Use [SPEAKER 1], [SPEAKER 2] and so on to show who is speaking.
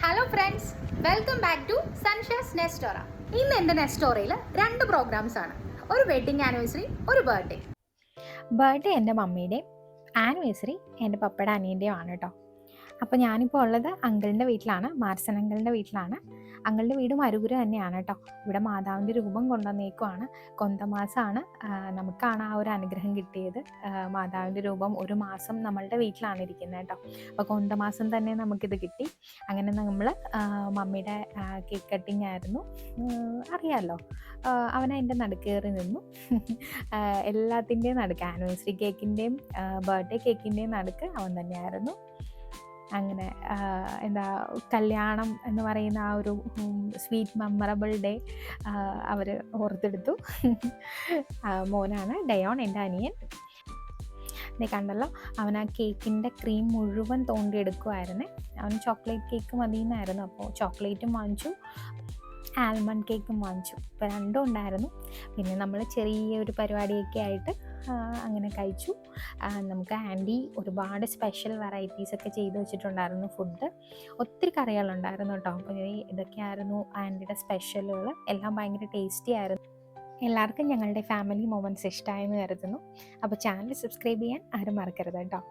[SPEAKER 1] Hello friends, welcome back to സൺഷാസ് Nestora. ഇന്ന് എൻ്റെ നെസ്റ്റോറയിൽ 2 പ്രോഗ്രാംസ് ആണ്. ഒരു വെഡിങ് ആനിവേഴ്സറി, ഒരു ബർത്ത്ഡേ. ബർത്ത്ഡേ എൻ്റെ മമ്മിയുടെയും ആനിവേഴ്സറി എൻ്റെ പപ്പയുടെ അനിയൻ്റെയും ആണ് കേട്ടോ. അപ്പോൾ ഞാനിപ്പോൾ ഉള്ളത് അങ്കിളിൻ്റെ വീട്ടിലാണ്, മാർസൻ അങ്കിളിൻ്റെ വീട്ടിലാണ്. അങ്കിളിൻ്റെ വീട് മരുകുര തന്നെയാണ് കേട്ടോ. ഇവിടെ മാതാവിൻ്റെ രൂപം കൊണ്ടുവന്നേക്കുവാണ്. കൊന്തമാസമാണ് നമുക്കാണ് ആ ഒരു അനുഗ്രഹം കിട്ടിയത്. മാതാവിൻ്റെ രൂപം ഒരു മാസം നമ്മളുടെ വീട്ടിലാണ് ഇരിക്കുന്നത് കേട്ടോ. അപ്പോൾ കൊന്തമാസം തന്നെ നമുക്കിത് കിട്ടി. അങ്ങനെ നമ്മൾ മമ്മിയുടെ കേക്ക് കട്ടിങ് ആയിരുന്നു. അറിയാമല്ലോ, അവൻ അതിൻ്റെ നടുക്കേറി നിന്നു. എല്ലാത്തിൻ്റെയും നടുക്ക്, ആനിവേഴ്സറി കേക്കിൻ്റെയും ബർത്ത്ഡേ കേക്കിൻ്റെയും നടുക്ക് അവൻ തന്നെയായിരുന്നു. അങ്ങനെ എന്താ കല്യാണം എന്ന് പറയുന്ന ആ ഒരു സ്വീറ്റ് മെമ്മറബിൾ ഡേ അവർ ഓർത്തെടുത്തു. മോനാണ് ഡയോൺ, എൻ്റെ അനിയൻ. നീ കണ്ടല്ലോ, അവൻ ആ കേക്കിൻ്റെ ക്രീം മുഴുവൻ തോണ്ടിയെടുക്കുമായിരുന്നേ. അവന് ചോക്ലേറ്റ് കേക്ക് മതിയെന്നായിരുന്നു. അപ്പോൾ ചോക്ലേറ്റും വാങ്ങിച്ചു, ആൽമണ്ട് കേക്കും വാങ്ങിച്ചു. ഇപ്പോൾ രണ്ടും ഉണ്ടായിരുന്നു. പിന്നെ നമ്മൾ ചെറിയൊരു പരിപാടിയൊക്കെ ആയിട്ട് അങ്ങനെ കഴിച്ചു. നമുക്ക് ആൻറ്റി ഒരുപാട് സ്പെഷ്യൽ വെറൈറ്റീസൊക്കെ ചെയ്ത് വെച്ചിട്ടുണ്ടായിരുന്നു. ഫുഡ് ഒത്തിരി കറികളുണ്ടായിരുന്നു കേട്ടോ. അപ്പോൾ ഇതൊക്കെയായിരുന്നു ആൻറ്റിയുടെ സ്പെഷ്യലുകൾ. എല്ലാം ഭയങ്കര ടേസ്റ്റി ആയിരുന്നു. എല്ലാവർക്കും ഞങ്ങളുടെ ഫാമിലി മൊമെൻറ്റ്സ് ഇഷ്ടമായെന്ന് കരുതുന്നു. അപ്പോൾ ചാനൽ സബ്സ്ക്രൈബ് ചെയ്യാൻ ആരും മറക്കരുത് കേട്ടോ.